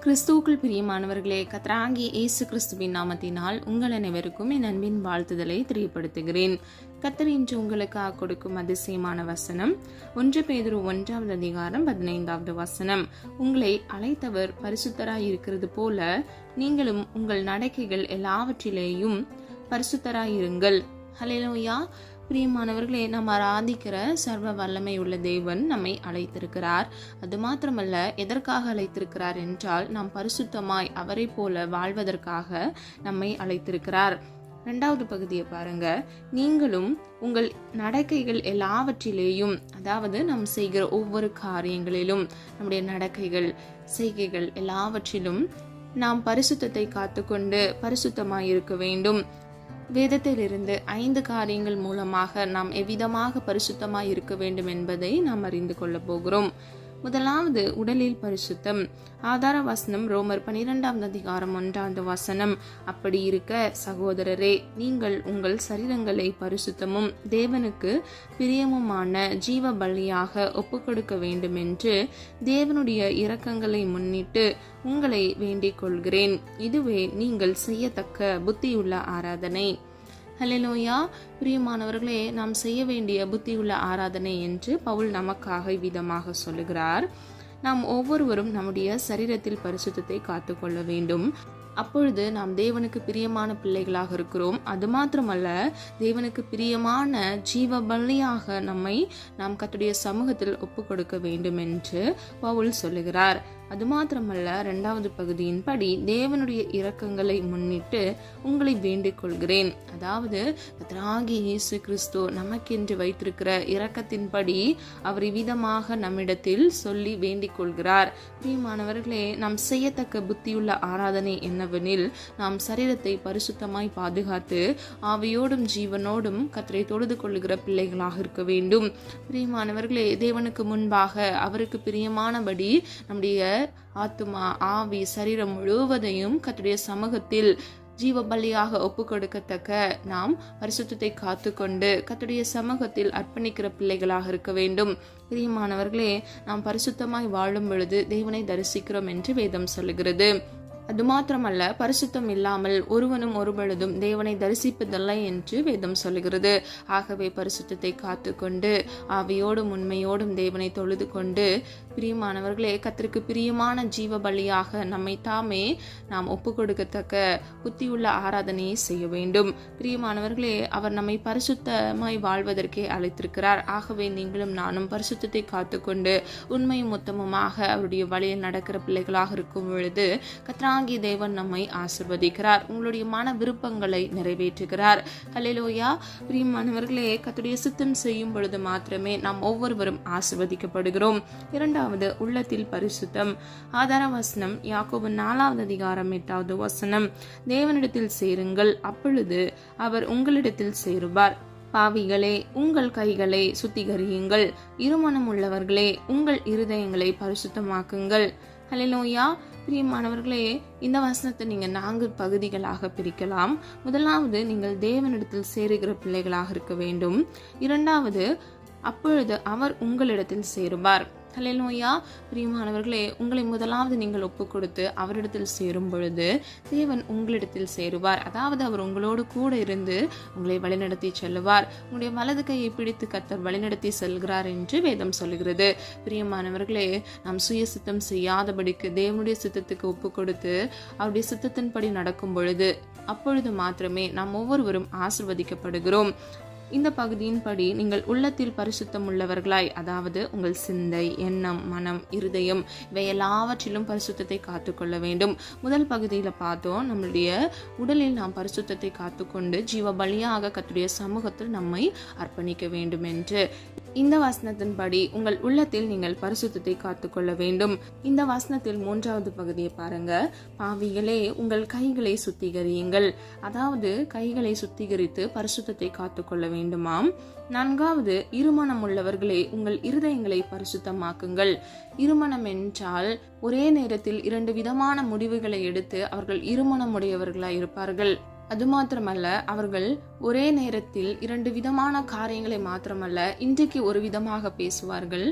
கிறிஸ்துவுக்குள் பிரியமானவர்களே, கர்த்தராகிய இயேசு கிறிஸ்துவின் நாமத்தினால் உங்கள் அனைவருக்கும் என் அன்பின் வாழ்த்துதலை தெரியப்படுத்துகிறேன். கர்த்தர் இன்று உங்களுக்காக கொடுக்கும் அதிசயமான வசனம் 1 பேதுரு 1:15 வசனம். உங்களை அழைத்தவர் பரிசுத்தராய் இருக்கிறது போல நீங்களும் உங்கள் நடக்கைகள் எல்லாவற்றிலேயும் பரிசுத்தராயிருங்கள். ஹல்லேலூயா. பிரியமானவர்களே, நாம் ஆராதிக்கிற சர்வ வல்லமை உள்ள தேவன் நம்மை அழைத்திருக்கிறார். அது மாத்திரமல்ல, எதற்காக அழைத்திருக்கிறார் என்றால் நாம் பரிசுத்தமாய் அவரை போல வாழ்வதற்காக நம்மை அழைத்திருக்கிறார். 2வது பகுதியை பாருங்க. நீங்களும் உங்கள் நடக்கைகள் எல்லாவற்றிலேயும், அதாவது நாம் செய்கிற ஒவ்வொரு காரியங்களிலும், நம்முடைய நடக்கைகள் செய்கைகள் எல்லாவற்றிலும் நாம் பரிசுத்தத்தை காத்துக்கொண்டு பரிசுத்தமாய் இருக்க வேண்டும். வேதத்திலிருந்து 5 காரியங்கள் மூலமாக நாம் எவ்விதமாக பரிசுத்தமாய் இருக்க வேண்டும் என்பதை நாம் அறிந்து கொள்ள போகிறோம். முதலாவது, உடலில் பரிசுத்தம். ஆதார வசனம் ரோமர் 12:1 வசனம். அப்படி இருக்க சகோதரரே, நீங்கள் உங்கள் சரீரங்களை பரிசுத்தமும் தேவனுக்கு பிரியமுமான ஜீவ பலியாக ஒப்புக்கொடுக்க வேண்டும் என்று தேவனுடைய இரக்கங்களை முன்னிட்டு உங்களை வேண்டிக் கொள்கிறேன். இதுவே நீங்கள் செய்யத்தக்க புத்தியுள்ள ஆராதனை. ஹல்லேலூயா. பிரியமானவர்களே, நாம் செய்ய வேண்டிய புத்தியுள்ள ஆராதனை என்று பவுல் நமக்காக இவ்விதமாக சொல்லுகிறார். நாம் ஒவ்வொருவரும் நம்முடைய சரீரத்தில் பரிசுத்தத்தை காத்துக்கொள்ள வேண்டும். அப்பொழுது நாம் தேவனுக்கு பிரியமான பிள்ளைகளாக இருக்கிறோம். அது மாத்திரமல்ல, தேவனுக்கு பிரியமான ஜீவ பலியாக நம்மை நாம் கர்த்தருடைய சமூகத்தில் ஒப்பு கொடுக்க வேண்டும் என்று பவுல் சொல்லுகிறார். அது மாத்திரமல்ல, 2வது பகுதியின்படி தேவனுடைய இரக்கங்களை முன்னிட்டு உங்களை வேண்டிக் கொள்கிறேன். அதாவது கர்த்தராகிய இயேசு கிறிஸ்து நமக்கென்று வைத்திருக்கிற இரக்கத்தின்படி அவர் இவ்விதமாக நம்மிடத்தில் சொல்லி வேண்டிக் கொள்கிறார். பிரியமானவர்களே, நாம் செய்யத்தக்க புத்தியுள்ள ஆராதனை என்னவெனில், நாம் சரீரத்தை பரிசுத்தமாய் பாதுகாத்து ஆவியோடும் ஜீவனோடும் கர்த்தரை தொழுது கொள்ளுகிற பிள்ளைகளாக இருக்க வேண்டும். பிரியமானவர்களே, தேவனுக்கு முன்பாக அவருக்கு பிரியமானபடி நம்முடைய ஆத்துமா, ஆவி, சரீரம் முழுவதையும் கர்த்தருடைய சமூகத்தில் ஜீவ பலியாக ஒப்பு கொடுக்கத்தக்க நாம் பரிசுத்தத்தை காத்துக்கொண்டு கர்த்தருடைய சமூகத்தில் அர்ப்பணிக்கிற பிள்ளைகளாக இருக்க வேண்டும். பிரியமானவர்களே, நாம் பரிசுத்தமாய் வாழும் பொழுது தேவனை தரிசிக்கிறோம் என்று வேதம் சொல்லுகிறது. அது மாத்திரமல்ல, பரிசுத்தம் இல்லாமல் ஒருவனும் ஒருபொழுதும் தேவனை தரிசிப்பதில்லை என்று வேதம் சொல்லுகிறது. ஆகவே பரிசுத்தத்தை காத்துக்கொண்டு ஆவியோடும் உண்மையோடும் தேவனை தொழுது கொண்டு, பிரியமானவர்களே, கர்த்தருக்கு பிரியமான ஜீவ பலியாக நம்மை தாமே நாம் ஒப்பு கொடுக்கத்தக்க புத்தியுள்ள ஆராதனையை செய்ய வேண்டும். பிரியமானவர்களே, அவர் நம்மை பரிசுத்தமாய் வாழ்வதற்கே அழைத்திருக்கிறார். ஆகவே நீங்களும் நானும் பரிசுத்தத்தை காத்துக்கொண்டு உண்மையும் மொத்தமுமாக அவருடைய வழியில் நடக்கிற பிள்ளைகளாக இருக்கும் பொழுது கர்த்தராகிய தேவன் நம்மை ஆசீர்வதிக்கிறார். உங்களுடைய மன விருப்பங்களை நிறைவேற்றுகிறார். ஹல்லேலூயா. பிரியமானவர்களே, கர்த்தருடைய சித்தம் செய்யும் பொழுது மாத்திரமே நாம் ஒவ்வொருவரும் ஆசீர்வதிக்கப்படுகிறோம். 2வது, உள்ளத்தில் பரிசுத்தம். ஆதார வசனம் யாக்கோபு 4:8 வசனம். தேவனிடத்தில் சேருங்கள், அப்பொழுது அவர் உங்களிடத்தில் சேருவார். பாவிகளே, உங்கள் கைகளை சுத்திகரியுங்கள். இருமனம் உள்ளவர்களே, உங்கள் இருதயங்களை பரிசுத்தமாக்குங்கள். ஹல்லேலூயா. பிரியமானவர்களே, இந்த வசனத்தை நீங்க 4 பகுதிகளாக பிரிக்கலாம். முதலாவது, நீங்கள் தேவனிடத்தில் சேருகிற பிள்ளைகளாக இருக்க வேண்டும். 2வது, அப்பொழுது அவர் உங்களிடத்தில் சேருவார். ஹல்லேலூயா. பிரியமானவர்களே, உங்களை முதலாவது நீங்கள் ஒப்பு கொடுத்து அவரிடத்தில் சேரும் பொழுது தேவன் உங்களிடத்தில் சேருவார். அதாவது அவர் உங்களோடு கூட இருந்து உங்களை வழிநடத்தி செல்லுவார். உங்களுடைய வலது கையை பிடித்து கர்த்தர் வழிநடத்தி செல்கிறார் என்று வேதம் சொல்கிறது. பிரியமானவர்களே, நாம் சுய சித்தம் செய்யாதபடிக்கு தேவனுடைய சித்தத்துக்கு ஒப்பு கொடுத்து அவருடைய சித்தத்தின்படி நடக்கும் பொழுது அப்பொழுது மாத்திரமே நாம் ஒவ்வொருவரும் ஆசீர்வதிக்கப்படுகிறோம். இந்த பகுதியின்படி நீங்கள் உள்ளத்தில் பரிசுத்தம் உள்ளவர்களாய், அதாவது உங்கள் சிந்தை, எண்ணம், மனம், இருதயம் இவை எல்லாவற்றிலும் பரிசுத்தத்தை காத்துக்கொள்ள வேண்டும். முதல் பகுதியில் பார்த்தோம், நம்மளுடைய உடலில் நாம் பரிசுத்தத்தை காத்துக்கொண்டு ஜீவ பலியாக கர்த்தருடைய சமூகத்தில் நம்மை அர்ப்பணிக்க வேண்டும் என்று. இந்த வசனத்தின்படி உங்கள் உள்ளத்தில் நீங்கள் பரிசுத்தத்தை காத்துக்கொள்ள வேண்டும். இந்த வசனத்தில் 3வது பகுதியை பாருங்க. பாவிகளே, உங்கள் கைகளை சுத்திகரியுங்கள். அதாவது கைகளை சுத்திகரித்து பரிசுத்தத்தை காத்துக்கொள்ள வேண்டுமாம். 4வது, இருமனம் உள்ளவர்களே, உங்கள் இருதயங்களை பரிசுத்தமாக்குங்கள். இருமனம் என்றால் ஒரே நேரத்தில் 2 விதமான முடிவுகளை எடுத்து அவர்கள் இருமனமுடையவர்களாய் இருப்பார்கள். அது மாத்திரமல்ல, அவர்கள் ஒரே நேரத்தில் 2 விதமான காரியங்களை மாத்திரமல்ல, இன்றைக்கு ஒரு விதமாக பேசுவார்கள்,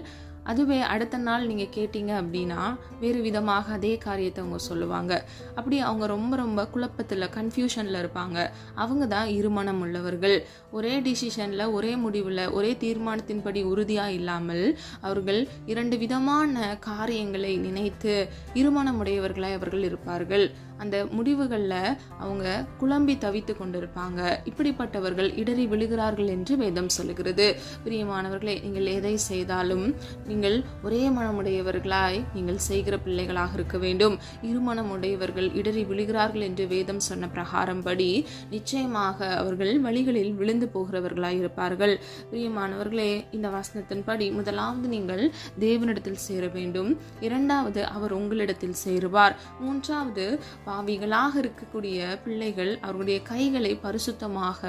அதுவே அடுத்த நாள் நீங்கள் கேட்டீங்க அப்படின்னா வேறு விதமாக அதே காரியத்தை அவங்க சொல்லுவாங்க. அப்படி அவங்க ரொம்ப ரொம்ப குழப்பத்தில் கன்ஃபியூஷனில் இருப்பாங்க. அவங்க தான் இருமனம் உள்ளவர்கள். ஒரே டிசிஷனில், ஒரே முடிவில், ஒரே தீர்மானத்தின்படி உறுதியாக இல்லாமல் அவர்கள் 2 விதமான காரியங்களை நினைத்து இருமனமுடையவர்களாய் அவர்கள் இருப்பார்கள். அந்த முடிவுகளில் அவங்க குழம்பி தவித்து கொண்டிருப்பாங்க. இப்படிப்பட்டவர்கள் இடறி விழுகிறார்கள் என்று வேதம் சொல்லுகிறது. பிரியமானவர்களே, நீங்கள் எதை செய்தாலும் நீங்கள் ஒரே மனமுடையவர்களாய் நீங்கள் செய்கிற பிள்ளைகளாக இருக்க வேண்டும். இருமனமுடையவர்கள் இடறி விழுகிறார்கள் என்று வேதம் சொன்ன பிரகாரம்படி நிச்சயமாக அவர்கள் வழிகளில் விழுந்து போகிறவர்களாய் இருப்பார்கள். பிரியமானவர்களே, இந்த வசனத்தின்படி முதலாவது நீங்கள் தேவனிடத்தில் சேர வேண்டும். 2வது அவர் உங்களிடத்தில் சேருவார். 3வது பாவிகளாக இருக்கக்கூடிய பிள்ளைகள் அவருடைய கைகளை பரிசுத்தமாக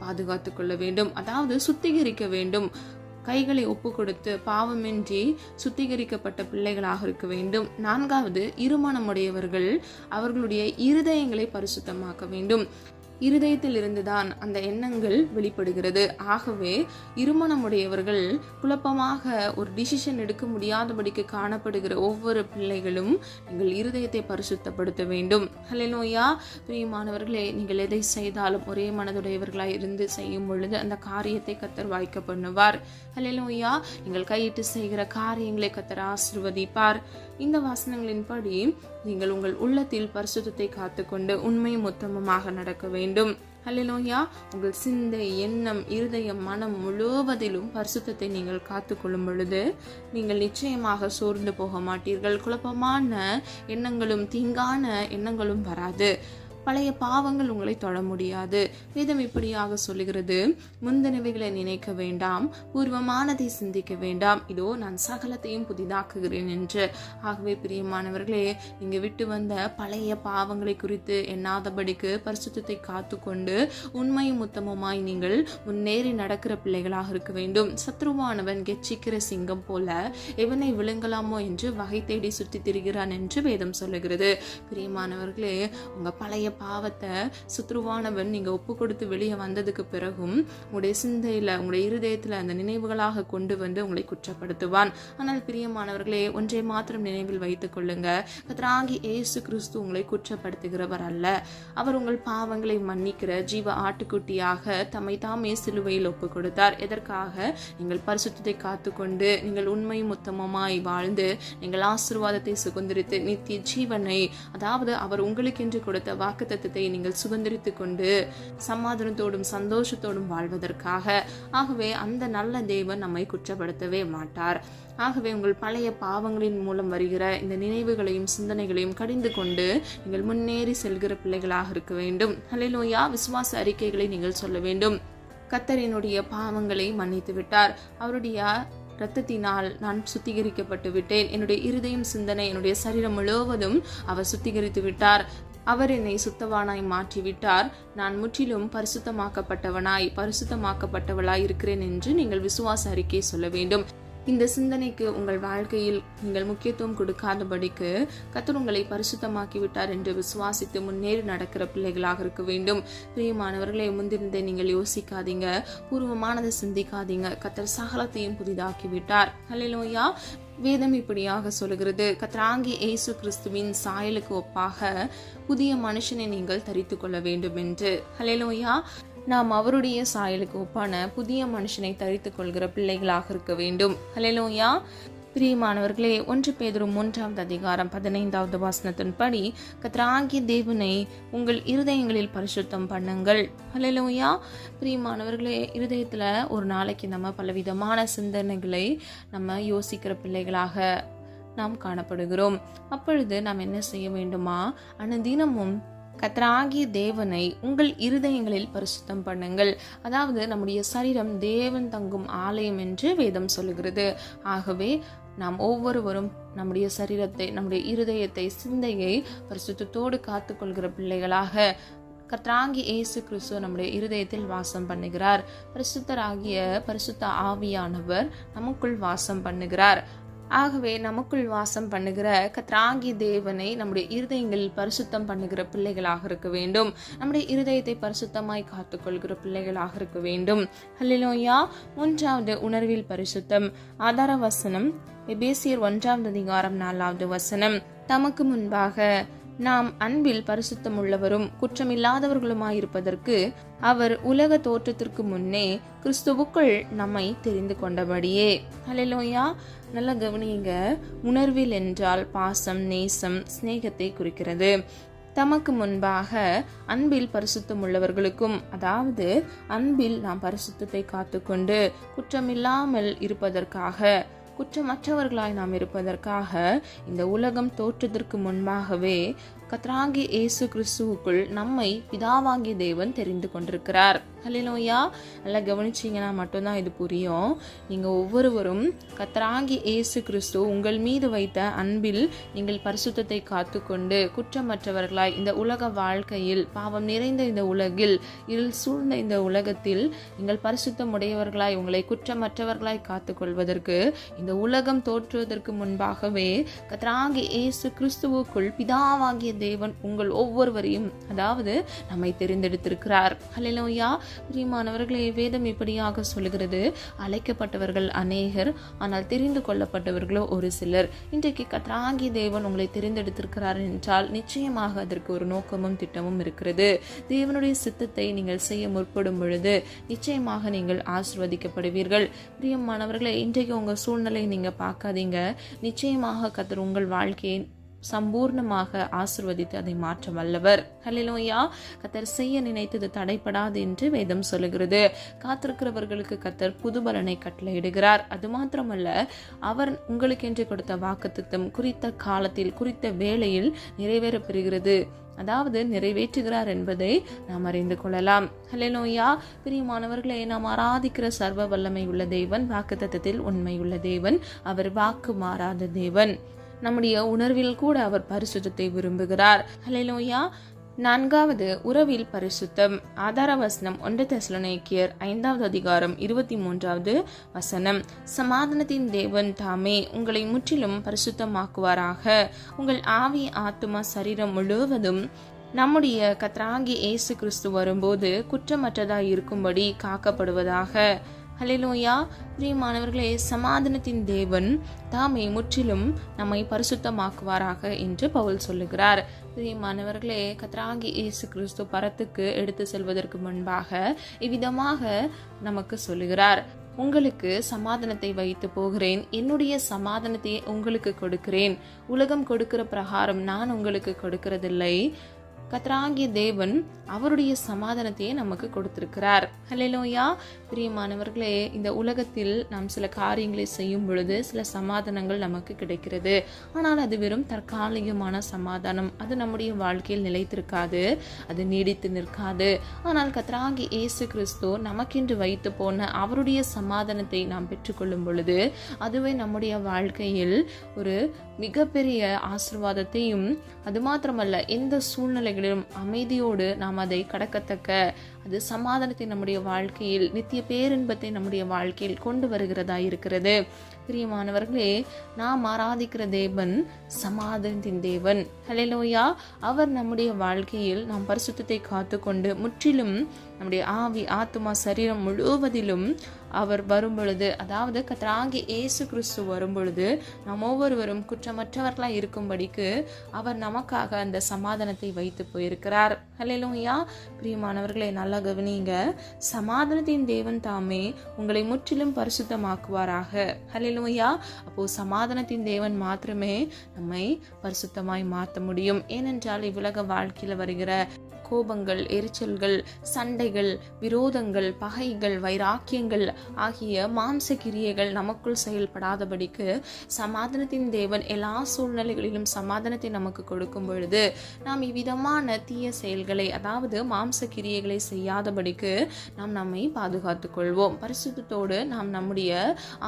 பாதுகாத்து கொள்ள வேண்டும். அதாவது சுத்திகரிக்க வேண்டும். கைகளை ஒப்பு கொடுத்து பாவமின்றி சுத்திகரிக்கப்பட்ட பிள்ளைகளாக இருக்க வேண்டும். 4வது இருமனமுடையவர்கள் அவர்களுடைய இருதயங்களை பரிசுத்தமாக்க வேண்டும். இருதயத்தில் இருந்துதான் அந்த எண்ணங்கள் வெளிப்படுகிறது. ஆகவே இருமனமுடையவர்கள் குழப்பமாக ஒரு டிசிஷன் எடுக்க முடியாதபடிக்கு காணப்படுகிற ஒவ்வொரு பிள்ளைகளும் நீங்கள் இருதயத்தை பரிசுத்தப்படுத்த வேண்டும். ஹல்லேலூயா. பிரியமானவர்களே, நீங்கள் எதை செய்தாலும் ஒரே மனதுடையவர்களாய் இருந்து செய்யும் பொழுது அந்த காரியத்தை கர்த்தர் வாய்க்க பண்ணுவார். ஹல்லேலூயா. நீங்கள் கையிட்டு செய்கிற காரியங்களை கர்த்தர் ஆசீர்வதிப்பார். இந்த வசனங்களின்படி நீங்கள் உங்கள் உள்ளத்தில் பரிசுத்தத்தை காத்துக்கொண்டு உண்மையும் உத்தமமாக நடக்க வேண்டும். ஹல்லேலூயா. உங்கள் சிந்தை, எண்ணம், இருதயம், மனம் முழுவதிலும் பரிசுத்தத்தை நீங்கள் காத்துக்கொள்ளும் பொழுது நீங்கள் நிச்சயமாக சோர்ந்து போக மாட்டீர்கள். குழப்பமான எண்ணங்களும் தீங்கான எண்ணங்களும் வராது. பழைய பாவங்கள் உங்களை தொட முடியாது. வேதம் இப்படியாக சொல்லுகிறது, முந்தினவைகளை நினைக்க வேண்டாம், பூர்வமானதை சிந்திக்க வேண்டாம், இதோ நான் சகலத்தையும் புதிதாக்குகிறேன் என்று. ஆகவே பிரியமானவர்களே, நீங்க விட்டு வந்த பழைய பாவங்களை குறித்து எண்ணாதபடிக்கு பரிசுத்தத்தை காத்துக்கொண்டு உண்மையும் உத்தமமாய் நீங்கள் முன்னேறி நடக்கிற பிள்ளைகளாக இருக்க வேண்டும். சத்ருவானவன் கெச்சிக்கிற சிங்கம் போல எவனை விழுங்கலாமோ என்று வகை தேடி சுற்றி திரிகிறான் என்று வேதம் சொல்லுகிறது. பிரியமானவர்களே, உங்க பழைய பாவத்தை சுத்ருவானவன் நீங்க ஒப்பு கொடுத்து வெளியே வந்ததுக்கு பிறகும் உங்களுடைய சிந்தையில, உங்களுடைய இருதயத்துல அந்த நினைவுகளாக கொண்டு வந்து உங்களை குற்றப்படுத்துவான். ஆனால் பிரியமானவர்களே, ஒன்றை மாத்திரம் நினைவில் வைத்துக் கொள்ளுங்க, கர்த்தராகிய இயேசு கிறிஸ்து உங்களை குற்றப்படுத்துகிறவர் அல்ல. அவர் உங்கள் பாவங்களை மன்னிக்கிற ஜீவ ஆட்டுக்குட்டியாக தம்மை தாமே சிலுவையில் ஒப்பு கொடுத்தார். எதற்காக? நீங்கள் பரிசுத்தத்தை காத்துக்கொண்டு நீங்கள் உண்மையும் உத்தமமாய் வாழ்ந்து நீங்கள் ஆசீர்வாதத்தை சுதந்திரித்து நித்திய ஜீவனை, அதாவது அவர் உங்களுக்கென்று கொடுத்த வாக்குத்தத்தத்தை நீங்கள் சுதந்திரித்துக் கொண்டு சமாதானத்தோடும் சந்தோஷத்தோடும் வாழ்வதற்காக. ஆகவே அந்த நல்ல தேவன் நம்மை குற்றப்படுத்தவே மாட்டார். ஆகவே உங்கள் பழைய பாவங்களின் மூலம் வருகிற இந்த நினைவுகளையும் சிந்தனைகளையும் கடிந்து கொண்டு நீங்கள் முன்னேறி செல்கிற பிள்ளைகளாக இருக்க வேண்டும். ஹல்லேலூயா. விசுவாச அறிக்கைகளை நீங்கள் சொல்ல வேண்டும். கர்த்தர் என்னுடைய பாவங்களை மன்னித்து விட்டார், அவருடைய இரத்தத்தினால் நான் சுத்திகரிக்கப்பட்டு விட்டேன், என்னுடைய இருதயம், சிந்தனை, என்னுடைய சரீரம் முழுவதும் அவர் சுத்திகரித்து விட்டார், அவர் என்னை சுத்தவானாய் மாற்றிவிட்டார், நான் முற்றிலும் பரிசுத்தமாக்கப்பட்டவளாய் இருக்கிறேன் என்று நீங்கள் விசுவாச அறிக்கை சொல்ல வேண்டும். இந்த சிந்தனைக்கு உங்கள் வாழ்க்கையில் நீங்கள் முக்கியத்துவம் கொடுக்காதபடிக்கு கர்த்தர் உங்களை பரிசுத்தமாக்கி விட்டார் என்று விசுவாசித்து முன்னேறி நடக்கிற பிள்ளைகளாக இருக்க வேண்டும். பிரியமானவர்களே, முந்திருந்தே நீங்கள் யோசிக்காதீங்க, பூர்வமானதை சிந்திக்காதீங்க. கர்த்தர் சகலத்தையும் புதிதாக்கி விட்டார். ஹல்லேலூயா. வேதம் இப்படியாக சொல்லுகிறது, கர்த்தராகிய இயேசு கிறிஸ்துவின் சாயலுக்கு ஒப்பாக புதிய மனுஷனை நீங்கள் தரித்து கொள்ள வேண்டும் என்று. ஹல்லேலூயா. நாம் அவருடைய சாயலுக்கு ஒப்பான புதிய மனுஷனை தரித்துக் கொள்கிற பிள்ளைகளாக இருக்க வேண்டும். ஹல்லேலூயா. பிரியமானவர்களே, 1 பேதுரு 3வது அதிகாரம் 15வது வசனத்தின்படி கர்த்தராகிய தேவனை உங்கள் இருதயங்களில் பரிசுத்தம் பண்ணுங்கள். ஹல்லேலூயா. பிரியமானவர்களே, இருதயத்துல ஒரு நாளைக்கு நம்ம பலவிதமான சிந்தனைகளை நம்ம யோசிக்கிற பிள்ளைகளாக நாம் காணப்படுகிறோம். அப்பொழுது நாம் என்ன செய்ய வேண்டுமா? அனுதினமும் கர்த்தராகிய தேவனை உங்கள் இருதயங்களில் பரிசுத்தம் பண்ணுங்கள். அதாவது நம்முடைய சரீரம் தேவன் தங்கும் ஆலயம் என்று வேதம் சொல்லுகிறது. ஆகவே நாம் ஒவ்வொருவரும் நம்முடைய சரீரத்தை, நம்முடைய இருதயத்தை, சிந்தையை பரிசுத்தத்தோடு காத்துக்கொள்கிற பிள்ளைகளாக கர்த்தராகிய இயேசு கிறிஸ்து நம்முடைய இருதயத்தில் வாசம் பண்ணுகிறார். பரிசுத்த ஆவியானவர் நமக்குள் வாசம் பண்ணுகிறார். ஆகவே நமக்குள் வாசம் பண்ணுகிற கர்த்தராகிய தேவனை நம்முடைய இருதயங்களில் பரிசுத்தம் பண்ணுகிற பிள்ளைகளாக இருக்க வேண்டும். நம்முடைய இருதயத்தை பரிசுத்தமாய் காத்துக்கொள்கிற பிள்ளைகளாக இருக்க வேண்டும். ஹல்லேலூயா. 1வது உணர்வில் பரிசுத்தம். ஆதார வசனம் எபேசியர் 1வது அதிகாரம் 4வது வசனம். தமக்கு முன்பாக நாம் அன்பில் பரிசுத்தம் உள்ளவரும் குற்றமில்லாதவர்களுமாயிருப்பதற்கு அவர் உலக தோற்றத்திற்கு முன்னே கிறிஸ்துவுக்குள் நம்மை தெரிந்து கொண்டபடியே. ஹல்லேலூயா. நல்ல கவனிங்க. உணர்வில் என்றால் பாசம், நேசம், சிநேகத்தை குறிக்கிறது. தமக்கு முன்பாக அன்பில் பரிசுத்தம் உள்ளவர்களுக்கும், அதாவது அன்பில் நாம் பரிசுத்தத்தை காத்துக்கொண்டு குற்றமில்லாமல் இருப்பதற்காக, குற்றமற்றவர்களாய் நாம் இருப்பதற்காக இந்த உலகம் தோற்றத்திற்கு முன்பாகவே கர்த்தராகிய இயேசு கிறிஸ்துவுக்குள் நம்மை பிதாவாகிய தேவன் தெரிந்து கொண்டிருக்கிறார். ஹல்லேலூயா. நல்லா கவனிச்சிங்கன்னா மட்டும்தான் இது புரியும். நீங்கள் ஒவ்வொருவரும் கர்த்தராகிய இயேசு கிறிஸ்து உங்கள் மீது வைத்த அன்பில் நீங்கள் பரிசுத்தத்தை காத்துக்கொண்டு குற்றமற்றவர்களாய் இந்த உலக வாழ்க்கையில், பாவம் நிறைந்த இந்த உலகில், இருள் சூழ்ந்த இந்த உலகத்தில் நீங்கள் பரிசுத்தம் உடையவர்களாய் உங்களை குற்றமற்றவர்களாய் காத்துக்கொள்வதற்கு இந்த உலகம் தோற்றுவதற்கு முன்பாகவே கர்த்தராகிய இயேசு கிறிஸ்துவுக்குள் பிதாவாகிய தேவன் உங்கள் ஒவ்வொருவரையும், அதாவது நம்மை தெரிந்தெடுத்திருக்கிறார். ஹல்லேலூயா. பிரியமானவர்களே, வேதம் இப்படியாக சொல்லுகிறது, அழைக்கப்பட்டவர்கள் அநேகர், ஆனால் தெரிந்து கொள்ளப்பட்டவர்களோ ஒரு சிலர். இன்றைக்கு கர்த்தராகிய தேவன் உங்களை தெரிந்தெடுத்திருக்கிறார் என்றால் நிச்சயமாக அதற்கு ஒரு நோக்கமும் திட்டமும் இருக்கிறது. தேவனுடைய சித்தத்தை நீங்கள் செய்ய முற்படும் பொழுது நிச்சயமாக நீங்கள் ஆசீர்வதிக்கப்படுவீர்கள். பிரியமானவர்களே, இன்றைக்கு உங்கள் சூழ்நிலை நீங்க பார்க்காதீங்க. நிச்சயமாக கர்த்தர் உங்கள் வாழ்க்கையை சம்பூர்ணமாக ஆசீர்வதித்து அதை மாற்ற வல்லவர். ஹல்லேலூயா. கர்த்தர் செய்ய நினைத்தது தடைப்படாது என்று வேதம் சொல்லுகிறது. காத்திருக்கிறவர்களுக்கு கர்த்தர் புது பலனை கட்டளையிடுகிறார். அது மாத்திரமல்ல, அவர் உங்களுக்கென்று கொடுத்த வாக்குத்தத்தம் குறித்த காலத்தில், குறித்த வேளையில் நிறைவேற பெறுகிறது, அதாவது நிறைவேற்றுகிறார் என்பதை நாம் அறிந்து கொள்ளலாம். ஹல்லேலூயா. பிரியமானவர்களே, நாம் ஆராதிக்கிற சர்வ வல்லமை உள்ள தேவன், வாக்குத்தத்தத்தில் உண்மை உள்ள தேவன், அவர் வாக்கு மாறாத தேவன். நம்முடைய உணர்வில் கூட அவர் பரிசுத்தத்தை விரும்புகிறார். ஹல்லேலூயா. 4வது உறவில் பரிசுத்தம். ஆதார வசனம் 1 தெசலோனிக்கேயர் 5வது அதிகாரம் 23வது வசனம். சமாதானத்தின் தேவன் தாமே உங்களை முற்றிலும் பரிசுத்தமாக்குவாராக. உங்கள் ஆவி, ஆத்துமா, சரீரம் முழுவதும் நம்முடைய கர்த்தராகிய இயேசு கிறிஸ்து வரும்போது குற்றமற்றதாய் இருக்கும்படி காக்கப்படுவதாக. ஹல்லேலூயா. பிரியமானவர்களே, சமாதானத்தின் தேவன் தாமே முற்றிலும் நம்மை பரிசுத்தமாக்குவாராக என்று பவுல் சொல்லுகிறார். பிரியமானவர்களே, கர்த்தராகிய இயேசு கிறிஸ்து பரத்துக்கு எடுத்து செல்வதற்கு முன்பாக இவ்விதமாக நமக்கு சொல்லுகிறார், உங்களுக்கு சமாதானத்தை வைத்து போகிறேன், என்னுடைய சமாதானத்தை உங்களுக்கு கொடுக்கிறேன், உலகம் கொடுக்கிற பிரகாரம் நான் உங்களுக்கு கொடுக்கிறதில்லை. கர்த்தராகிய தேவன் அவருடைய சமாதானத்தையே நமக்கு கொடுத்திருக்கிறார். ஹல்லேலூயா. பிரியமானவர்களே, இந்த உலகத்தில் நாம் சில காரியங்களை செய்யும் பொழுது சில சமாதானங்கள் நமக்கு கிடைக்கிறது. ஆனால் அது வெறும் தற்காலிகமான சமாதானம். அது நம்முடைய வாழ்க்கையில் நிலைத்திருக்காது, அது நீடித்து நிற்காது. ஆனால் கர்த்தராகிய இயேசு கிறிஸ்து நமக்கென்று வைத்து போன அவருடைய சமாதானத்தை நாம் பெற்றுக்கொள்ளும் பொழுது அதுவே நம்முடைய வாழ்க்கையில் ஒரு மிகப்பெரிய ஆசீர்வாதத்தையும், அது மாத்திரமல்ல, எந்த சூழ்நிலைகளிலும் அமைதியோடு நாம் அதை கடக்கத்தக்க, அது சமாதானத்தை நம்முடைய வாழ்க்கையில், நித்திய பேரின்பத்தை நம்முடைய வாழ்க்கையில் கொண்டு வருகிறதா இருக்கிறது. பிரியமானவர்களே, நாம் ஆராதிக்கிற தேவன் சமாதானத்தின் தேவன். ஹல்லேலூயா. அவர் நம்முடைய வாழ்க்கையில் நாம் பரிசுத்தத்தை காத்துக்கொண்டு முற்றிலும் நம்முடைய ஆவி, ஆத்துமா, சரீரம் முழுவதிலும் அவர் வரும்பொழுது, அதாவது கர்த்தராகிய இயேசு கிறிஸ்து வரும்பொழுது நாம் ஒவ்வொருவரும் குற்றமற்றவர்களாய் இருக்கும்படிக்கு அவர் நமக்காக அந்த சமாதானத்தை வைத்து போயிருக்கிறார். ஹல்லேலூயா. பிரியமானவர்களே, நல்லா கவனிங்க. சமாதானத்தின் தேவன் தாமே உங்களை முற்றிலும் பரிசுத்தமாக்குவாராக. ஹல்லேலூயா. அப்போ சமாதானத்தின் தேவன் மாத்திரமே நம்மை பரிசுத்தமாய் மாற்ற முடியும். ஏனென்றால் இவ்வுலக வாழ்க்கையில் வருகிற கோபங்கள், எரிச்சல்கள், சண்டைகள், விரோதங்கள், பகைகள், வைராக்கியங்கள் ஆகிய மாம்ச கிரியைகள் நமக்குள் செயல்படாதபடிக்கு சமாதானத்தின் தேவன் எல்லா சூழ்நிலைகளிலும் சமாதானத்தை நமக்கு கொடுக்கும் பொழுது நாம் இவ்விதமான தீய செயல்களை, அதாவது மாம்ச கிரியைகளை செய்யாதபடிக்கு நாம் நம்மை பாதுகாத்துக் கொள்வோம். பரிசுத்தத்தோடு நாம் நம்முடைய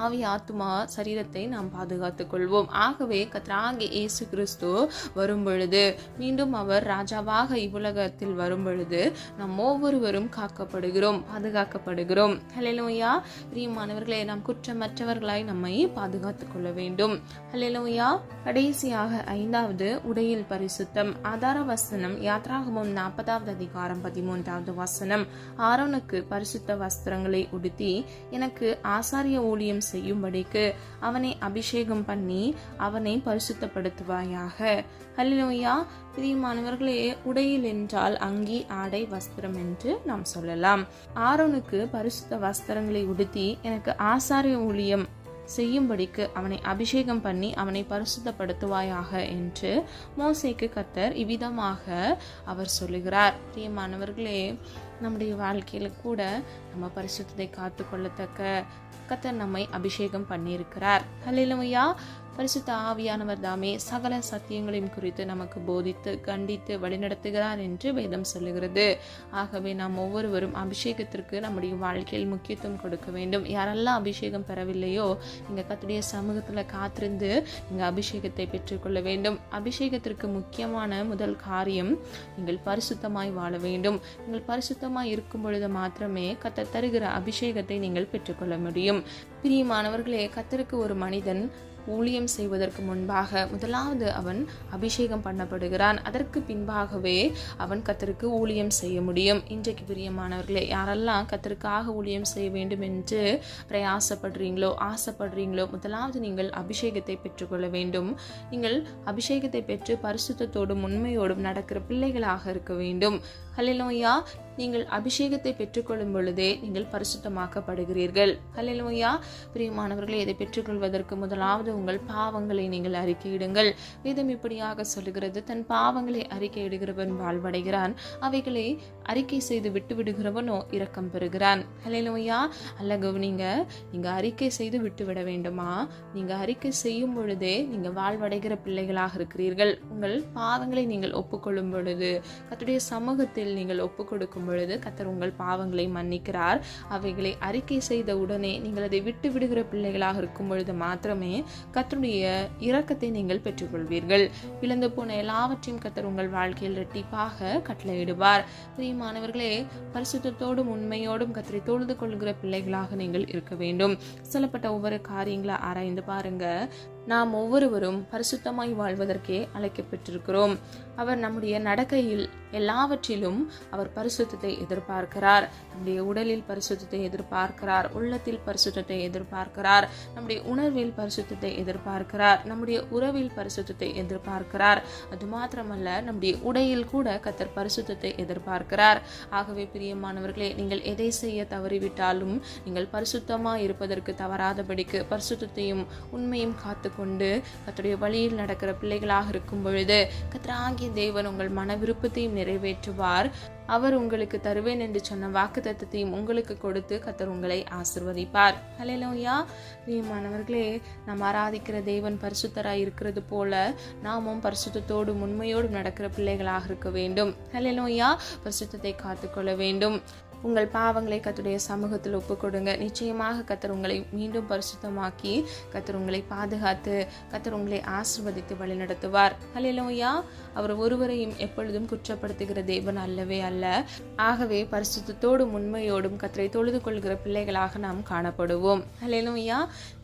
ஆவி, ஆத்துமா, சரீரத்தை நாம் பாதுகாத்துக் கொள்வோம். ஆகவே கர்த்தராகிய இயேசு கிறிஸ்து வரும் பொழுது, மீண்டும் அவர் ராஜாவாக இவ்வுலகத்தில் வரும் பொழுது நாம் ஒவ்வொருவரும் காக்கப்படுகிறோம், பாதுகாக்கப்படுகிறோம். ஹல்லேலூயா. பிரியமானவர்களே, நாம் குற்றமற்றவர்களாய் நம்மை பாதுகாத்துக் கொள்ள வேண்டும். ஹல்லேலூயா. கடைசியாக 5வது உடையில் பரிசுத்தம். ஆதார வசனம் யாத்ராகமம் 40வது அதிகாரம் 13வது வசனம். ஆரோனுக்கு பரிசுத்த வஸ்திரங்களை உடுத்தி எனக்கு ஆசாரிய ஊழியம் செய்யும்படிக்கு அவனை அபிஷேகம் பண்ணி அவனை பரிசுத்தப்படுத்துவாயாக. ஹல்லேலூயா. பிரியமானவர்களே, உடையில் என்றால் அங்கி, ஆடை, வஸ்திரம் என்று நாம் சொல்லலாம். ஆரோனுக்கு பரிசுத்த வஸ்திரங்களை உடுத்தி எனக்கு ஆசாரிய ஊழியம் செய்யும்படிக்கு அவனை அபிஷேகம் பண்ணி அவனை பரிசுத்தப்படுத்துவாயாக என்று மோசேக்கு கர்த்தர் இவ்விதமாக அவர் சொல்லுகிறார். பிரியமானவர்களே, நம்முடைய வாழ்க்கையில கூட நம்ம பரிசுத்தத்தை காத்து கொள்ளத்தக்க கர்த்தர் நம்மை அபிஷேகம் பண்ணியிருக்கிறார். ஹல்லேலூயா. பரிசுத்த ஆவியானவர் தாமே சகல சத்தியங்களையும் குறித்து நமக்கு போதித்து கண்டித்து வழிநடத்துகிறார் என்று வேதம் சொல்லுகிறது. ஆகவே நாம் ஒவ்வொருவரும் அபிஷேகத்திற்கு நம்முடைய வாழ்க்கையில் முக்கியத்துவம் கொடுக்க வேண்டும். யாரெல்லாம் அபிஷேகம் பெறவில்லையோ நீங்க கர்த்தருடைய சமூகத்துல காத்திருந்து நீங்க அபிஷேகத்தை பெற்றுக்கொள்ள வேண்டும். அபிஷேகத்திற்கு முக்கியமான முதல் காரியம், நீங்கள் பரிசுத்தமாய் வாழ வேண்டும். நீங்கள் பரிசுத்தமாய் இருக்கும் பொழுது மாத்திரமே கர்த்தர் தருகிற அபிஷேகத்தை நீங்கள் பெற்றுக்கொள்ள முடியும். பிரியமானவர்களே, கர்த்தருக்கு ஒரு மனிதன் ஊழியம் செய்வதற்கு முன்பாக முதலாவது அவன் அபிஷேகம் பண்ணப்படுகிறான். அதற்கு பின்பாகவே அவன் கர்த்தருக்கு ஊழியம் செய்ய முடியும். இன்றைக்கு பிரியமானவர்களே, யாரெல்லாம் கர்த்தருக்காக ஊழியம் செய்ய வேண்டும் என்று பிரயாசப்படுறீங்களோ, ஆசைப்படுறீங்களோ, முதலாவது நீங்கள் அபிஷேகத்தை பெற்றுக்கொள்ள வேண்டும். நீங்கள் அபிஷேகத்தை பெற்று பரிசுத்தத்தோடும் உண்மையோடும் நடக்கிற பிள்ளைகளாக இருக்க வேண்டும். ஹல்லேலூயா. நீங்கள் அபிஷேகத்தை பெற்றுக்கொள்ளும் பொழுதே நீங்கள் பரிசுத்தமாக்கப்படுகிறீர்கள். ஹல்லேலூயா. பிரியமானவர்களே, இதை பெற்றுக்கொள்வதற்கு முதலாவது உங்கள் பாவங்களை நீங்கள் அறிக்கையிடுங்கள். வேதம் இப்படியாக சொல்லுகிறது, தன் பாவங்களை அறிக்கையிடுகிறவன் வாழ்வடைகிறான், அவைகளை அறிக்கை செய்து விட்டு விடுகிறவனோ இரக்கம் பெறுகிறான். ஹல்லேலூயா. அல்ல கவனிங்க, நீங்க அறிக்கை செய்து விட்டு விட வேண்டுமா? நீங்க அறிக்கை செய்யும் பொழுதே நீங்க வாழ்வடைகிற பிள்ளைகளாக இருக்கிறீர்கள். உங்கள் பாவங்களை நீங்கள் ஒப்புக்கொள்ளும் பொழுது, கர்த்தருடைய சமூகத்தில் நீங்கள் ஒப்புக் கொடுக்கும் பொழுது கர்த்தர் உங்கள் பாவங்களை மன்னிக்கிறார். அவைகளை அறிக்கை செய்த உடனே நீங்கள் அதை விட்டு விடுகிற பிள்ளைகளாக இருக்கும் பொழுது மாத்திரமே கர்த்தருடைய இரக்கத்தை நீங்கள் பெற்றுக்கொள்வீர்கள். இழந்து போன எல்லாவற்றையும் கர்த்தர் உங்கள் வாழ்க்கையில் இரட்டிப்பாக கட்டளையிடுவார். பிரியமானவர்களே, பரிசுத்தத்தோடும் உண்மையோடும் கர்த்தரை தொழுது கொள்கிற பிள்ளைகளாக நீங்கள் இருக்க வேண்டும். சொல்லப்பட்ட ஒவ்வொரு காரியங்களை ஆராய்ந்து பாருங்க. நாம் ஒவ்வொருவரும் பரிசுத்தமாய் வாழ்வதற்கே அழைக்கப்பட்டிருக்கிறோம். அவர் நம்முடைய நடக்கையில் எல்லாவற்றிலும் அவர் பரிசுத்தத்தை எதிர்பார்க்கிறார். நம்முடைய உடலில் பரிசுத்தத்தை எதிர்பார்க்கிறார், உள்ளத்தில் பரிசுத்தத்தை எதிர்பார்க்கிறார், நம்முடைய உணர்வில் பரிசுத்தத்தை எதிர்பார்க்கிறார், நம்முடைய உறவில் பரிசுத்தத்தை எதிர்பார்க்கிறார். அது மாத்திரமல்ல, நம்முடைய உடையில் கூட கர்த்தர் பரிசுத்தத்தை எதிர்பார்க்கிறார். ஆகவே பிரியமானவர்களே, நீங்கள் எதை செய்ய தவறிவிட்டாலும் நீங்கள் பரிசுத்தமாய் இருப்பதற்கு தவறாதபடிக்கு பரிசுத்தத்தையும் உண்மையும் காத்துக்கொண்டு கர்த்தருடைய வழியில் நடக்கிற பிள்ளைகளாக இருக்கும் பொழுது கர்த்தராகிய தேவன் உங்கள் மன விருப்பத்தையும் நிறைவேற்றுவார். அவர் உங்களுக்கு தருவேன் என்று சொன்ன வாக்குத்தத்தத்தையும் உங்களுக்கு கொடுத்து கர்த்தர் உங்களை ஆசீர்வதிப்பார். ஹல்லேலூயா. பிரியமானவர்களே, நாம் ஆராதிக்கிற தேவன் பரிசுத்தராய் இருக்கிறது போல நாமும் பரிசுத்தத்தோடும் உண்மையோடும் நடக்கிற பிள்ளைகளாக இருக்க வேண்டும். ஹல்லேலூயா. பரிசுத்தத்தை காத்துக்கொள்ள வேண்டும். உங்கள் பாவங்களை கர்த்தருடைய சமூகத்தில் ஒப்புக் கொடுங்க. நிச்சயமாக கர்த்தர் உங்களை மீண்டும் பரிசுத்தமாக்கி கர்த்தர் உங்களை பாதுகாத்து கர்த்தர் உங்களை ஆசீர்வதித்து வழிநடத்துவார். ஹல்லேலூயா. அவர் ஒருவரையும் எப்பொழுதும் குற்றப்படுத்துகிற தேவன் அல்லவே அல்ல. ஆகவே பரிசுத்தத்தோடும் உண்மையோடும் கர்த்தரை தொழுது கொள்கிற பிள்ளைகளாக நாம் காணப்படுவோம். ஹல்லேலூயா.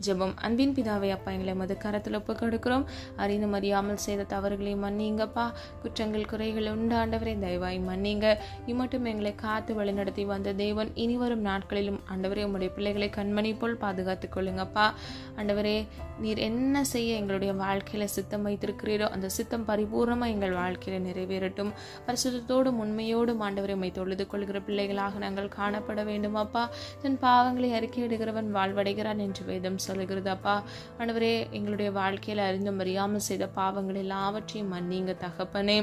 ஜெபம். அன்பின் பிதாவே, அப்பா, எங்களை மது கரத்தில் ஒப்புக் கொடுக்கிறோம். அறிந்தும் அறியாமல் செய்த தவறுகளை மன்னிங்கப்பா. குற்றங்கள் குறைகள் உண்டாண்டவரை தயவாய் மன்னிங்க. இம்மட்டும் எங்களை காத்து வழிநடத்தி வந்த தேவன் இனி வரும் நாட்களிலும் ஆண்டவரே உம்முடைய பிள்ளைகளை கண்மணி போல் பாதுகாத்துக் கொள்ளுங்கப்பா. ஆண்டவரே, நீர் என்ன செய்ய எங்களுடைய வாழ்க்கையில சித்தம் வைத்திருக்கிறீரோ அந்த சித்தம் பரிபூர்ணமா எங்கள் வாழ்க்கையில நிறைவேறட்டும். பரிசுத்தத்தோடும் உண்மையோடும் ஆண்டவரை உம்மை தொழுது கொள்கிற பிள்ளைகளாக நாங்கள் காணப்பட வேண்டும் அப்பா. தன் பாவங்களை அறிக்கையிடுகிறவன் வாழ்வடைகிறான் என்று வேதம் சொல்லுகிறது அப்பா. ஆண்டவரே, எங்களுடைய வாழ்க்கையில அறிந்தும் அறியாமல் செய்த பாவங்கள் எல்லாவற்றையும் மன்னிங்க தகப்பனே.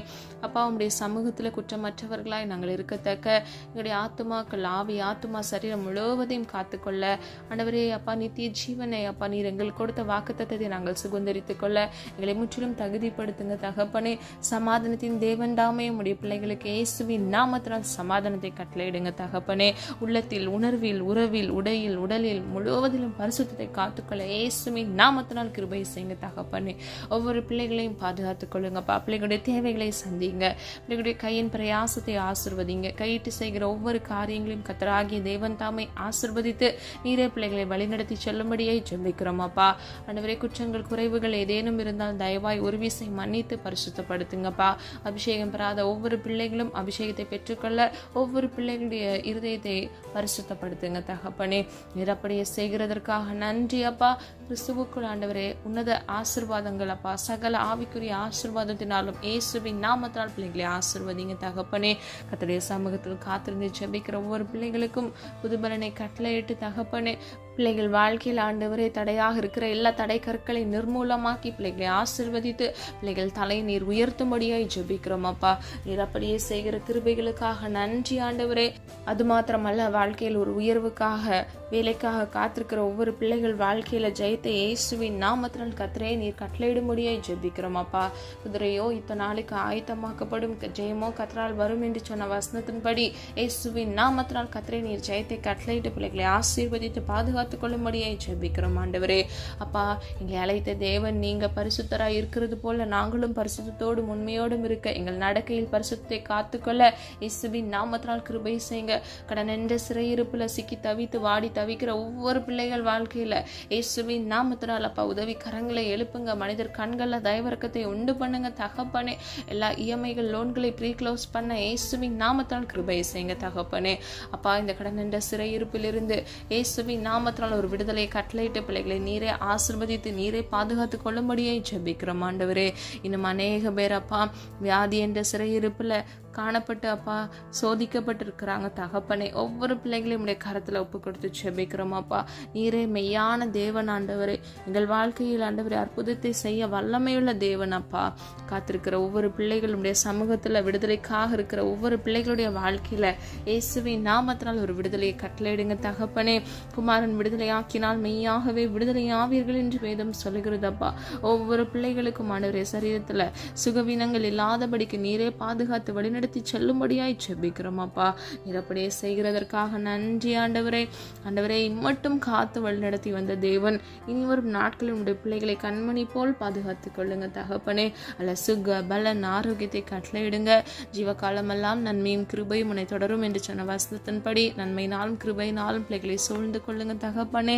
அப்பா, உம்முடைய சமூகத்துல குற்றமற்றவர்களாய் நாங்கள் இருக்கத்தக்க எங்களுடைய ஆத்துமாக்கள், ஆவி, ஆத்துமா, சரீரம் முழுவதையும் காத்துக்கொள்ள ஆண்டவரே அப்பா, நித்திய ஜீவனை அப்பா நீர் எங்கள் கொடுத்த வாக்குத்தத்தத்தை நாங்கள் சுதந்தரித்துக் கொள்ள எங்களை முற்றிலும் தகுதிப்படுத்துங்க தகப்பனே. சமாதானத்தின் தேவன் தாமே உடைய பிள்ளைகளுக்கு இயேசுவின் நாமத்தினால் சமாதானத்தை கட்டளையிடுங்க தகப்பனே. உள்ளத்தில், உணர்வில், உறவில், உடையில், உடலில் முழுவதிலும் பரிசுத்தத்தை காத்துக்கொள்ள இயேசுவின் நாமத்தினால் கிருபை செய்யுங்க தகப்பனே. ஒவ்வொரு பிள்ளைகளையும் பாதுகாத்துக் கொள்ளுங்கப்பா. பிள்ளைகளுடைய தேவைகளை சந்திங்க. பிள்ளைகளுடைய கையின் பிரயாசத்தை ஆசிர்வதிங்க. கையிட்டு செய்கிற ஒவ்வொரு காரியங்களையும் கர்த்தராகிய தேவன் தாமே ஆசிர்வதித்து நீரே பிள்ளைகளை வழிநடத்தி செல்லும்படியே ஜெபிக்கிறோம் அப்பா. ஆண்டவரே, குற்றங்கள் குறைவுகள் ஏதேனும் இருந்தால் தயவாய் ஒரு விசை மன்னித்து பரிசுத்தப்படுத்துங்கப்பா. அபிஷேகம் பெறாத ஒவ்வொரு பிள்ளைகளும் அபிஷேகத்தை பெற்றுக்கொள்ள ஒவ்வொரு பிள்ளைகளுடைய இருதயத்தை பரிசுத்தப்படுத்துங்க தகப்பனே. நிரப்படியே செய்கிறதற்காக நன்றி அப்பா. கிறிஸ்துவுக்குள் ஆண்டவரே உன்னத ஆசீர்வாதங்கள் அப்பா. சகல ஆவிக்குரிய ஆசீர்வாதத்தினாலும் இயேசுவின் நாமத்தால் பிள்ளைகளை ஆசீர்வதிங்க தகப்பனே. கர்த்தருடைய சமூகத்தில் காத்திருந்து ஜெபிக்கிற ஒவ்வொரு பிள்ளைகளுக்கும் புதுபலனை கட்டளையிட்டு தகப்பனே, பிள்ளைகள் வாழ்க்கையில் ஆண்டவரே தடையாக இருக்கிற எல்லா தடை கற்களை நிர்மூலமாக்கி பிள்ளைகளை ஆசீர்வதித்து பிள்ளைகள் தலை நீர் உயர்த்தும்படியாய் ஜெபிக்கிறோம் அப்பா. நீர் அப்படியே செய்கிற கிருபைகளுக்காக நன்றி ஆண்டவரே. அது மாத்திரமல்ல, வாழ்க்கையில் ஒரு உயர்வுக்காக வேலைக்காக காத்திருக்கிற ஒவ்வொரு பிள்ளைகள் வாழ்க்கையில ஜெயத்தை இயேசுவின் நாமத்தினால் கர்த்தரே நீர் கட்டளையிடும்படியாய் ஜெபிக்கிறோம் அப்பா. குதிரையோ இத்தனை நாளுக்கு ஆயத்தமாக்கப்படும், ஜெயமோ கர்த்தரால் வரும் என்று சொன்ன வசனத்தின்படி இயேசுவின் நாமத்தினால் கர்த்தரே நீர் ஜெயத்தை கட்டளையிட்டு பிள்ளைகளை ஆசீர்வதித்து பாதுகாத்துக் கொள்ளும்படியாய் ஜெபிக்கிறோம் ஆண்டவரே. அப்பா, எங்களை அழைத்த தேவன் நீங்க பரிசுத்தராய் இருக்கிறது போல நாங்களும் பரிசுத்தோடும் உண்மையோடும் இருக்க எங்கள் நடக்கையில் பரிசுத்தத்தை காத்துக்கொள்ள இயேசுவின் நாமத்தினால் கிருபை செய்யுங்க. கடன் என்ற சிறையிருப்புல சிக்கி தவித்து வாடி தவிக்கிற ஒவ்வொரு பிள்ளைகள் வாழ்க்கையில இயேசுவின் நாமத்தினால் அப்பா உதவி கரங்களை எழுப்புங்க. மனிதர் கண்கள்ல தயவரக்கத்தை உண்டு பண்ணுங்க தகப்பனே. எல்லா இஎம்ஐகள் லோன்களை ப்ரீ க்ளோஸ் பண்ண இயேசுவின் நாமத்தினால் கிருபை செய்யுங்க தகப்பனே. அப்பா, இந்த கடன் என்ற சிறையிருப்பிலிருந்து இயேசுவின் நாமத்தினால் ஒரு விடுதலை கட்டளையிட்டு பிள்ளைகளை நீரே ஆசீர்வதித்து நீரே பாதுகாத்து கொள்ளும்படியே ஜெபிக்கிறோம் ஆண்டவரே. இன்னும் அநேக பேர் அப்பா வியாதி என்ற சிறையிருப்புல காணப்பட்டு அப்பா சோதிக்கப்பட்டு இருக்கிறாங்க தகப்பனே. ஒவ்வொரு பிள்ளைகளையும் உடைய கரத்துல ஒப்பு கொடுத்து ஜெபிக்கிறோம் அப்பா. நீரே மெய்யான தேவன் ஆண்டவரே. எங்கள் வாழ்க்கையில் ஆண்டவரே அற்புதத்தை செய்ய வல்லமையுள்ள தேவன் அப்பா. காத்திருக்கிற ஒவ்வொரு பிள்ளைகளுடைய சமூகத்துல விடுதலைக்காக இருக்கிற ஒவ்வொரு பிள்ளைகளுடைய வாழ்க்கையில இயேசுவின் நாமத்தினால் ஒரு விடுதலையை கட்டளையிடுங்க தகப்பனே. குமாரன் விடுதலையாக்கினால் மெய்யாகவே விடுதலையாவீர்கள் என்று வேதம் சொல்லுகிறதப்பா. ஒவ்வொரு பிள்ளைகளுக்கும் ஆண்டவரே சரீரத்துல சுகவீனங்கள் இல்லாதபடிக்கு நீரே பாதுகாத்து வழிநடத்தி செல்லும்படியாய் ஜெபிக்கிறோம் அப்பா. நீர் அப்படியே செய்கிறதற்காக நன்றி ஆண்டவரே. ஆண்டவரே, இம்மட்டும் காத்து வழிநடத்தி வந்த தேவன் இனிவரும் நாட்களில் உடைய பிள்ளைகளை கண்மணி போல் பாதுகாத்துக் கொள்ளுங்க தகப்பனே. அல்ல சுக பலன் ஆரோக்கியத்தை கட்டளையிடுங்க. ஜீவகாலமெல்லாம் நன்மையும் கிருபையும் உன்னை தொடரும் என்று சொன்ன வசனத்தின்படி நன்மையினாலும் கிருபையினாலும் பிள்ளைகளை சூழ்ந்து கொள்ளுங்க தகப்பனே.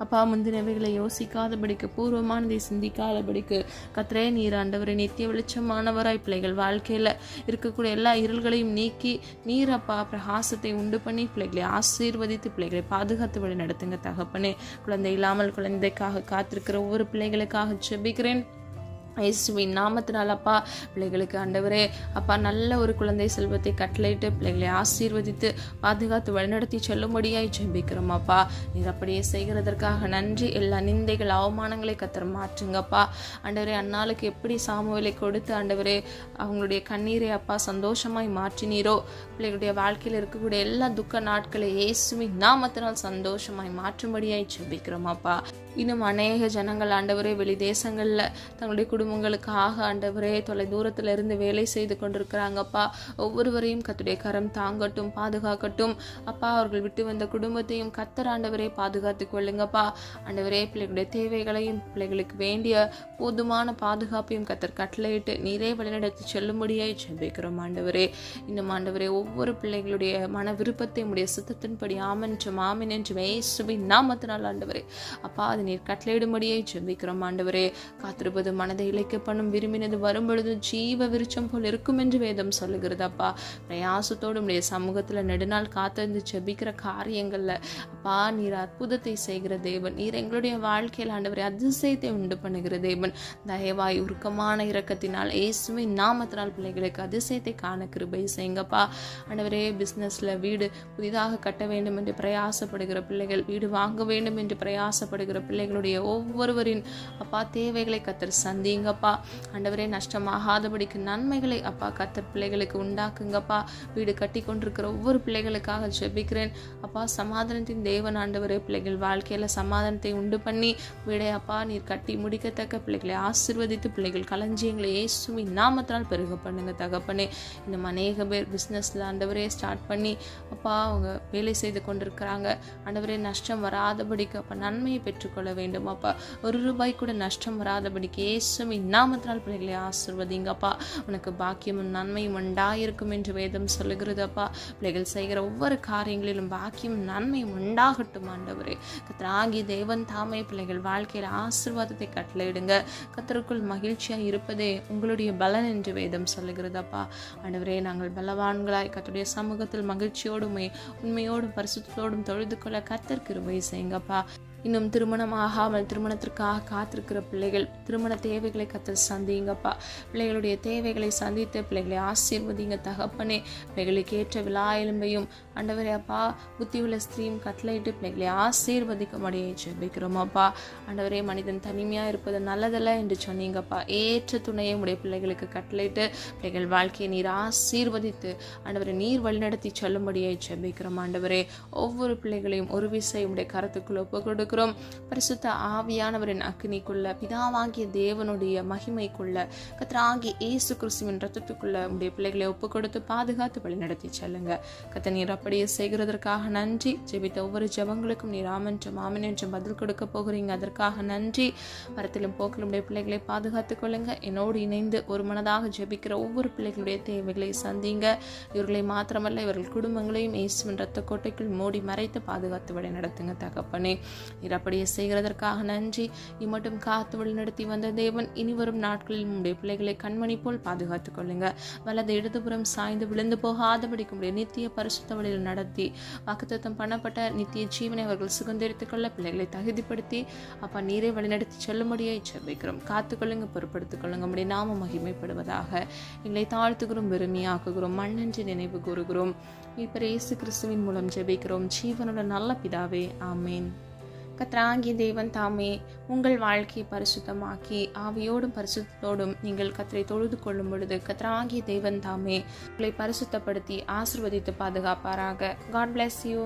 அப்பா, முந்தினவைகளை யோசிக்காதபடிக்கு பூர்வமானதை சிந்திக்காதபடிக்கு கர்த்தரே நீர் ஆண்டவரை நித்திய வெளிச்சமானவராய் பிள்ளைகள் வாழ்க்கையில இருக்கக்கூடிய எல்லா இருள்களையும் நீக்கி நீர் அப்பா பிரகாசத்தை உண்டு பண்ணி பிள்ளைகளை ஆசீர்வதித்து பிள்ளைகளை பாதுகாத்து வழி நடத்துங்க தகப்பனே. குழந்தை இல்லாமல் குழந்தைக்காக காத்திருக்கிற ஒவ்வொரு பிள்ளைகளுக்காக ஜெபிக்கிறேன் இயேசுவின் நாமத்தினால் அப்பா. பிள்ளைகளுக்கு ஆண்டவரே அப்பா நல்ல ஒரு குழந்தை செல்வத்தை கட்டளையிட்டு பிள்ளைகளை ஆசீர்வதித்து பாதுகாத்து வழிநடத்தி செல்லும்படியாய் ஜெபிக்கிறோம் அப்பா. நீர் அப்படியே செய்கிறதற்காக நன்றி. எல்லா நிந்தைகள் அவமானங்களை கர்த்தர் மாற்றுங்கப்பா. ஆண்டவரே, அன்னாளுக்கு எப்படி சாமுவேலை கொடுத்து ஆண்டவரே அவங்களுடைய கண்ணீரை அப்பா சந்தோஷமாய் மாற்றினீரோ, பிள்ளைகளுடைய வாழ்க்கையில் இருக்கக்கூடிய எல்லா துக்க நாட்களை இயேசுவின் நாமத்தினால் சந்தோஷமாய் மாற்றும்படியாய் ஜெபிக்கிறோம் அப்பா. இன்னும் அநேக ஜனங்கள் ஆண்டவரே வெளி தேசங்கள்ல தங்களுடைய குடும்பங்களுக்காக ஆண்டவரே தொலை தூரத்துல இருந்து வேலை செய்து கொண்டிருக்கிறாங்கப்பா. ஒவ்வொருவரையும் கர்த்தருடைய கரம் தாங்கட்டும், பாதுகாக்கட்டும் அப்பா. அவர்கள் விட்டு வந்த குடும்பத்தையும் கர்த்தர் ஆண்டவரே பாதுகாத்து கொள்ளுங்கப்பா. ஆண்டவரே, பிள்ளைகளுடைய தேவைகளையும் பிள்ளைகளுக்கு வேண்டிய போதுமான பாதுகாப்பையும் கர்த்தர் கட்டளையிட்டு நீரே வழிநடத்தி செல்லும்படியாய் ஜெபிக்கிறோம் ஆண்டவரே. இன்னும் ஆண்டவரே ஒவ்வொரு பிள்ளைகளுடைய மன விருப்பத்தை உடைய சித்தத்தின்படி ஆமென்றும் ஆமென் என்று இயேசுவின் நாமத்தினால் ஆண்டவரே அப்பா அது நீர் கட்டளையிடும்படியை ஜெபிக்கிறோம் ஆண்டவரே. காத்திருப்பது மனதை இழைக்கப்படும், விரும்பினது வரும்பொழுது ஜீவ விருட்சம் போல் இருக்கும் என்று வேதம் சொல்லுகிறது அப்பா. பிரயாசத்தோடு உடைய சமூகத்துல நெடுநாள் காத்திருந்து ஜெபிக்கிற காரியங்கள்ல அப்பா நீர் அற்புதத்தை செய்கிற தேவன். நீர் எங்களுடைய வாழ்க்கையில் ஆண்டவரே அதிசயத்தை உண்டு பண்ணுகிற தேவன். தயவாய் உருக்கமான இரக்கத்தினால் இயேசுவின் நாமத்தினால் பிள்ளைகளுக்கு அதிசயத்தை காண கிருபை செய்யுங்கப்பா. ஆண்டவரே, பிசினஸ்ல வீடு புதிதாக கட்ட வேண்டும் என்று பிரயாசப்படுகிற பிள்ளைகள், வீடு வாங்க வேண்டும் என்று பிரயாசப்படுகிற பிள்ளைகளுடைய ஒவ்வொருவரின் அப்பா தேவைகளை கத்தர் சந்திங்கப்பா. ஆண்டவரே நஷ்டமாகாதபடிக்கு நன்மைகளை அப்பா கத்தர் பிள்ளைகளுக்கு உண்டாக்குங்கப்பா. வீடு கட்டி கொண்டிருக்கிற ஒவ்வொரு பிள்ளைகளுக்காக ஜெபிக்கிறேன் அப்பா. சமாதானத்தின் தேவன் ஆண்டவரே, பிள்ளைகள் வாழ்க்கையில சமாதானத்தை உண்டு பண்ணி வீடை அப்பா நீர் கட்டி முடிக்கத்தக்க பிள்ளைகளை ஆசீர்வதித்து பிள்ளைகள் களஞ்சியங்களை இயேசுவின் நாமத்தினால் பெருக பண்ணுங்க தகப்பனே. இன்னும் அநேக பேர் பிஸ்னஸ்ல ஆண்டவரே ஸ்டார்ட் பண்ணி அப்பா அவங்க வேலை செய்து கொண்டிருக்கிறாங்க. ஆண்டவரே நஷ்டம் வராதபடிக்கு அப்பா நன்மையை பெற்றுக்கொள்ள வேண்டும் அப்பா. ₹1 கூட நஷ்டம் வராதபடிக்கு இயேசுவின் நாமத்தினால் பிள்ளைகளை ஆசீர்வதிங்கப்பா. உனக்கு பாக்கியமும் நன்மையும் உண்டாயிருக்கும் என்று வேதம் சொல்லுகிறது அப்பா. பிள்ளைகள் செய்கிற ஒவ்வொரு காரியங்களிலும் பாக்கியமும் நன்மையும் உண்டாகட்டும் ஆண்டவரே. கர்த்தராகிய தேவன் தாமே பிள்ளைகள் வாழ்க்கையில் ஆசீர்வாதத்தை கட்டளையிடுங்க. கர்த்தருக்குள் மகிழ்ச்சியா இருப்பதே உங்களுடைய பலன் என்று வேதம் சொல்லுகிறதப்பா. ஆண்டவரே நாங்கள் பலவான்களாய் கர்த்தருடைய சமூகத்தில் மகிழ்ச்சியோடும் உண்மையோடும் பரிசுத்தத்தோடும் தொழுது கொள்ள கர்த்தர் கிருபை செய்யுங்கப்பா. இன்னும் திருமணம் ஆகாமல் திருமணத்திற்காக காத்திருக்கிற பிள்ளைகள் திருமண தேவைகளை கத்தர் சந்திங்கப்பா. பிள்ளைகளுடைய தேவைகளை சந்தித்து பிள்ளைகளை ஆசீர்வதிங்க தகப்பனே. பிள்ளைகளுக்கு ஏற்ற விழா எலும்பையும் ஆண்டவரே அப்பா புத்தியுள்ள ஸ்திரீயும் கட்டளையிட்டு பிள்ளைகளை ஆசீர்வதிக்கும்படியே ஜெபிக்கிறோம் அப்பா. ஆண்டவரே மனிதன் தனிமையாக இருப்பது நல்லதல்ல என்று சொன்னீங்கப்பா. ஏற்ற துணையை உடைய பிள்ளைகளுக்கு கட்டளையிட்டு பிள்ளைகள் வாழ்க்கையை நீர் ஆசீர்வதித்து ஆண்டவரை நீர் வழிநடத்தி சொல்லும்படியே ஜெபிக்கிறோம் ஆண்டவரே. ஒவ்வொரு பிள்ளைகளையும் ஒரு விசை உடைய கருத்துக்குள் ஒப்பு கொடுக்கிறோம். பரிசுத்த ஆவியானவரின் அக்கினிக்குள்ள பிதாவாகிய தேவனுடைய மகிமைக்குள்ள கர்த்தராகிய இயேசு கிறிஸ்துவின் ரத்தத்துக்குள்ள உடைய பிள்ளைகளை ஒப்பு கொடுத்து பாதுகாத்து வழி நடத்தி செல்லுங்க. கர்த்தர் நீர் அப்படியே செய்கிறதற்காக நன்றி. ஜெபித்த ஒவ்வொரு ஜெபங்களுக்கும் நீர் ஆமென்றும் ஆமென் என்றும் பதில் கொடுக்க போகிறீங்க. அதற்காக நன்றி. மரத்திலும் போக்கிலும் உடைய பிள்ளைகளை பாதுகாத்துக் கொள்ளுங்க. என்னோடு இணைந்து ஒரு மனதாக ஜெபிக்கிற ஒவ்வொரு பிள்ளைகளுடைய தேவைகளை சந்திங்க. இவர்களை மாத்திரமல்ல இவர்கள் குடும்பங்களையும் இயேசுவின் ரத்த கோட்டைக்குள் மூடி மறைத்து பாதுகாத்து வழி நடத்துங்க தகப்பனே. நீர் அப்படியே செய்கிறதற்காக நன்றி. இம்மட்டும் காத்து வழி நடத்தி வந்த தேவன் இனி வரும் நாட்களில் உடைய பிள்ளைகளை கண்மணி போல் பாதுகாத்துக் கொள்ளுங்க. வலது இடதுபுறம் சாய்ந்து விழுந்து போகாதபடிக்கு உடைய நித்திய பரிசுத்த வழியில் நடத்தி வாக்குத்தத்தம் பண்ணப்பட்ட நித்திய ஜீவனை அவர்கள் சுதந்திரித்துக் கொள்ள பிள்ளைகளை தகுதிப்படுத்தி அப்பா நீரை வழிநடத்தி செல்லும்படியே ஜெபிக்கிறோம். காத்துக்கொள்ளுங்க, பொறுப்படுத்திக் கொள்ளுங்க. உடைய நாம மகிமைப்படுவதாக. எங்களை தாழ்த்துகிறோம், பெருமையாக்குகிறோம், மண்ணென்று நினைவு கூறுகிறோம். இப்ப இயேசு கிறிஸ்துவின் மூலம் ஜெபிக்கிறோம் ஜீவனுள்ள நல்ல பிதாவே, ஆமேன். கர்த்தராகிய தேவன் தாமே உங்கள் வாழ்க்கையை பரிசுத்தமாக்கி ஆவியோடும் பரிசுத்தோடும் நீங்கள் கர்த்தரை தொழுது கொள்ளும் பொழுது கர்த்தராகிய தேவன் தாமே உங்களை பரிசுத்தப்படுத்தி ஆசீர்வதித்து பாதுகாப்பாராக. God bless you.